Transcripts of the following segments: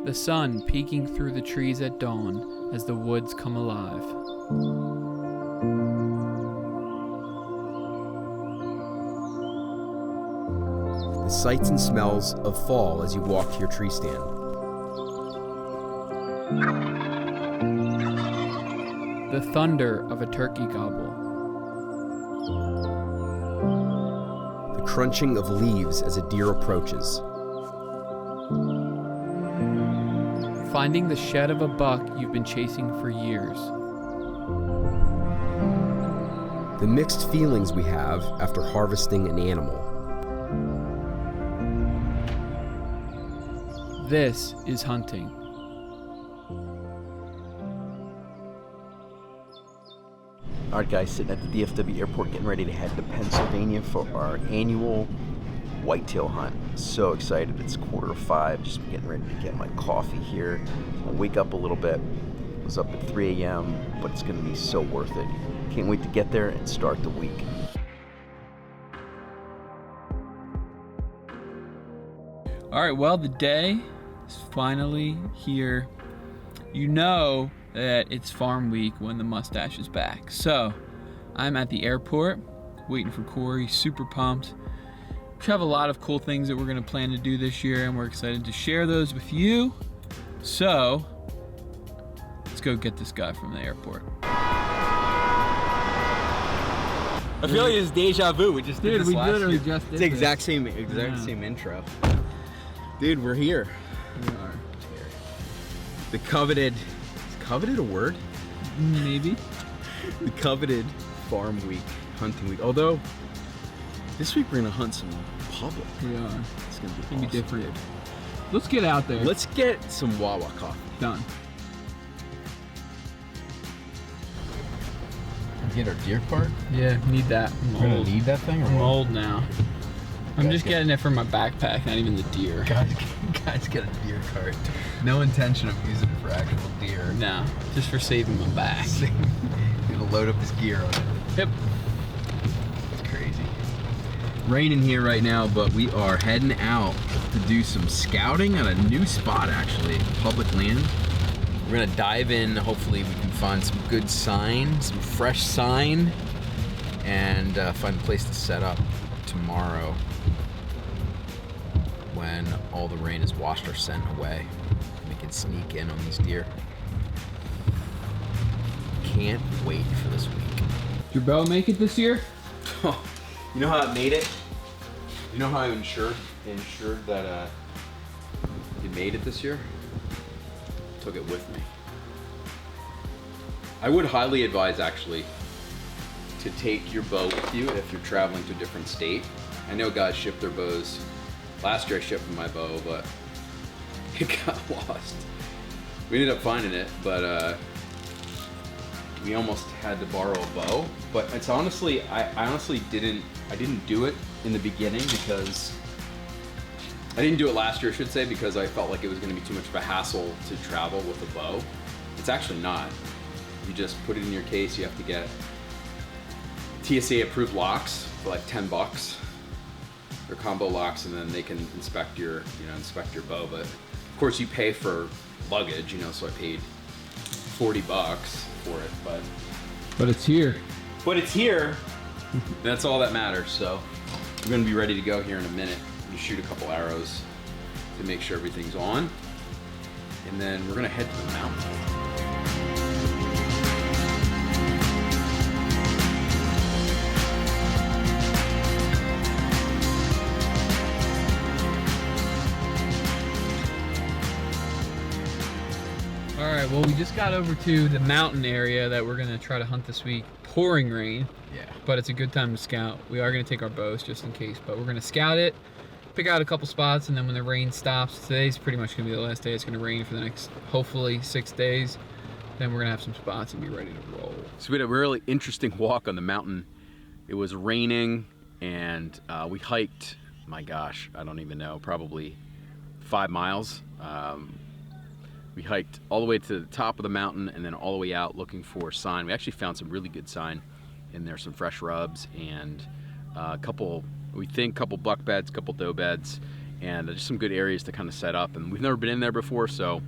The sun peeking through the trees at dawn as the woods come alive. The sights and smells of fall as you walk to your tree stand. The thunder of a turkey gobble. The crunching of leaves as a deer approaches. Finding the shed of a buck you've been chasing for years. The mixed feelings we have after harvesting an animal. This is hunting. All right, guys, sitting at the DFW airport, getting ready to head to Pennsylvania for our annual whitetail hunt. So excited. It's 4:45, just getting ready to get my coffee here. I'll wake up a little bit. I was up at 3 a.m., but it's going to be so worth it. Can't wait to get there and start the week. All right, well, the day is finally here. You know that it's farm week when the mustache is back. So I'm at the airport waiting for Corey, super pumped. We have a lot of cool things that we're gonna plan to do this year, and we're excited to share those with you. So let's go get this guy from the airport. I feel like it's deja vu. We just did this last year. just did It's the exact same intro. Dude, we're here. We are. The coveted, is coveted a word? Maybe. The coveted farm week, hunting week. Although, this week we're gonna hunt some public. We are. It's gonna be It's gonna be awesome. different. Let's get out there. Let's get some Wawa coffee. Done. Get our deer cart? Yeah, need that. We're gonna need that thing or I'm what? old now. I'm Guys just get- getting it for my backpack, not even the deer. Guys get a deer cart. No intention of using it for actual deer. No, just for saving my back. Gonna load up his gear on it. Yep. It's crazy. Raining here right now, but we are heading out to do some scouting at a new spot, actually, public land. We're gonna dive in. Hopefully we can find some good sign, some fresh sign, and find a place to set up tomorrow when all the rain has washed our scent away. We can sneak in on these deer. Can't wait for this week. Did your bow make it this year? You know how I made it? You know how I ensured that it made it this year? Took it with me. I would highly advise, actually, to take your bow with you if you're traveling to a different state. I know guys ship their bows. Last year I shipped my bow, but it got lost. We ended up finding it, but we almost had to borrow a bow. But it's honestly, I honestly didn't do it in the beginning because I didn't do it last year, I should say, because I felt like it was going to be too much of a hassle to travel with a bow. It's actually not. You just put it in your case. You have to get TSA approved locks for like $10. They're combo locks, and then they can inspect your bow. But of course, you pay for luggage, so I paid $40 for it. But it's here. But it's here. That's all that matters. So we're gonna be ready to go here in a minute. You shoot a couple arrows to make sure everything's on, and then we're gonna head to the mountain. All right, well, we just got over to the mountain area that we're gonna try to hunt this week. Pouring rain, Yeah. but it's a good time to scout. We are gonna take our bows just in case, but we're gonna scout it, pick out a couple spots, and then when the rain stops, today's pretty much gonna be the last day. It's gonna rain for the next, hopefully, 6 days. Then we're gonna have some spots and be ready to roll. So we had a really interesting walk on the mountain. It was raining, and we hiked, my gosh, I don't even know, probably 5 miles. We hiked all the way to the top of the mountain and then all the way out looking for sign. We actually found some really good sign in there, some fresh rubs and a couple buck beds, a couple doe beds. and just some good areas to kind of set up. And we've never been in there before, so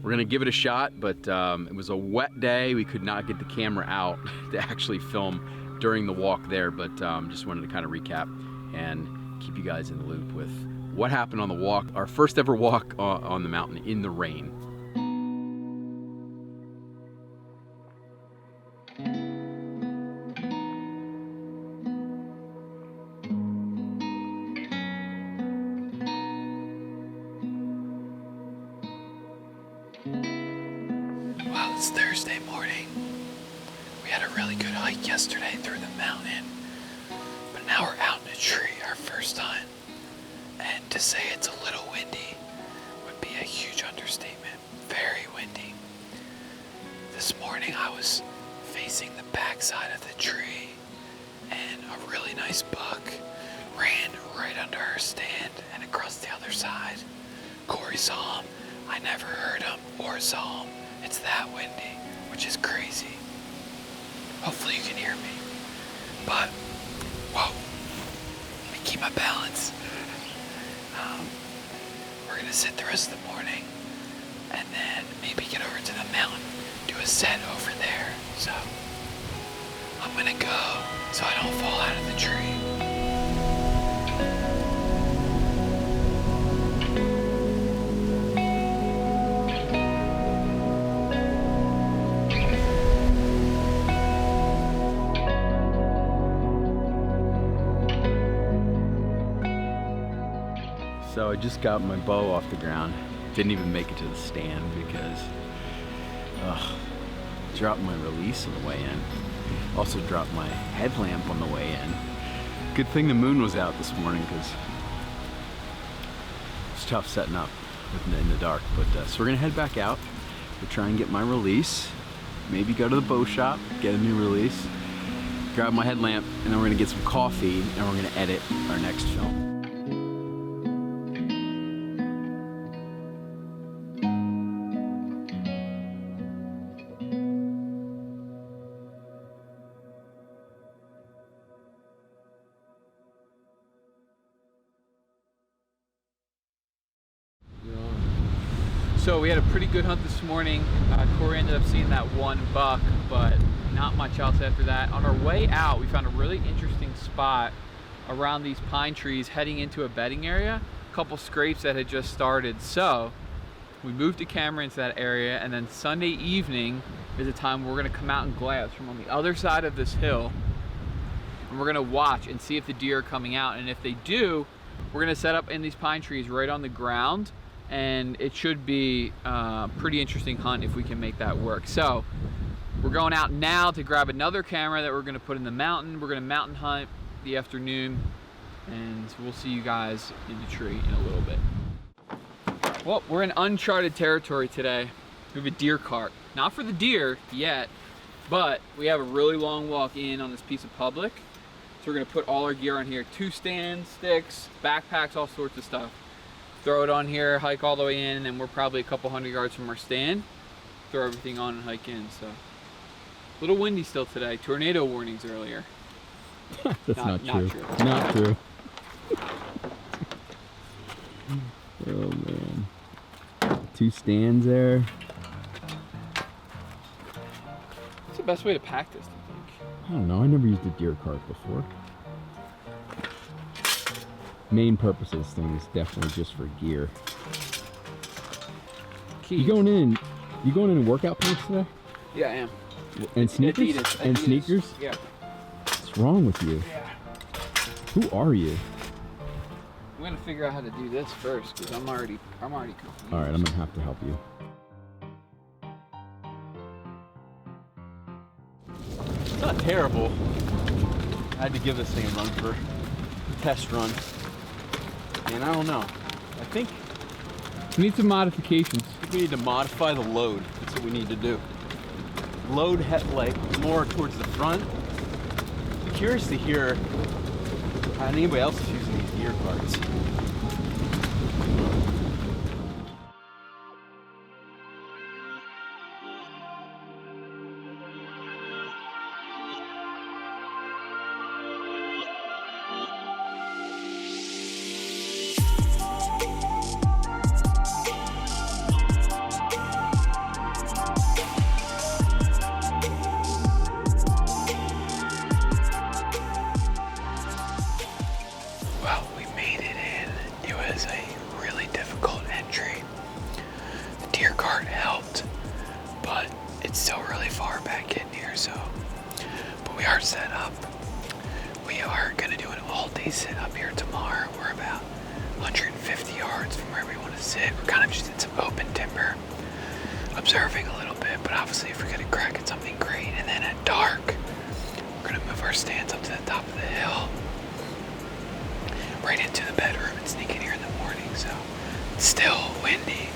we're gonna give it a shot. But it was a wet day. We could not get the camera out to actually film during the walk there, but just wanted to kind of recap and keep you guys in the loop with what happened on the walk, our first ever walk on the mountain in the rain. Well, it's Thursday morning. We had a really good hike yesterday through the mountain, but now we're out in a tree, our first time. And to say it's a little windy would be a huge understatement. Very windy. This morning I was facing the backside of the tree, and a really nice buck ran right under our stand and across the other side. Corey saw him. I never heard him or saw him. It's that windy, which is crazy. Hopefully you can hear me. But, whoa, let me keep my balance. We're gonna sit the rest of the morning and then maybe get over to the mountain, do a set over there. So, I'm gonna go so I don't fall out of the tree. So I just got my bow off the ground. Didn't even make it to the stand because dropped my release on the way in. Also dropped my headlamp on the way in. Good thing the moon was out this morning because it's tough setting up in the dark. But so we're gonna head back out. We'll try and get my release. Maybe go to the bow shop, get a new release, grab my headlamp, and then we're gonna get some coffee and we're gonna edit our next film. So we had a pretty good hunt this morning. Corey ended up seeing that one buck, but not much else after that. On our way out, we found a really interesting spot around these pine trees heading into a bedding area. A couple scrapes that had just started. So we moved the camera into that area, and then Sunday evening is a time we're gonna come out and glance from on the other side of this hill, and we're gonna watch and see if the deer are coming out. And if they do, we're gonna set up in these pine trees right on the ground, and it should be a pretty interesting hunt if we can make that work. So we're going out now to grab another camera that we're gonna put in the mountain. We're gonna mountain hunt the afternoon, and we'll see you guys in the tree in a little bit. Well, we're in uncharted territory today. We have a deer cart. Not for the deer yet, but we have a really long walk in on this piece of public. So we're gonna put all our gear on here. 2 stands, sticks, backpacks, all sorts of stuff. Throw it on here, hike all the way in, and we're probably a couple 100 yards from our stand. Throw everything on and hike in. So a little windy still today. Tornado warnings earlier. That's not true. true. Not true. Oh man. 2 stands there. What's the best way to pack this, do you think? I don't know. I never used a deer cart before. Main purpose of this thing is definitely just for gear. Keys. You going in workout pants today? Yeah, I am. And sneakers? Adidas. And sneakers? Yeah. What's wrong with you? Yeah. Who are you? I'm gonna figure out how to do this first because I'm already confused. All right, I'm gonna have to help you. It's not terrible. I had to give this thing a run for a test run. And I don't know. I think We need some modifications. we need to modify the load. That's what we need to do. Load like more towards the front. I'm curious to hear how anybody else is using these gear carts. tree. The deer cart helped, but it's still really far back in here, so. But we are set up. We are gonna do an all-day sit up here tomorrow. We're about 150 yards from where we want to sit. We're kind of just in some open timber, observing a little bit, but obviously if we're gonna crack at something great, and then at dark, we're gonna move our stands up to the top of the hill, right into the bedroom and sneak in here in the morning. So it's still windy,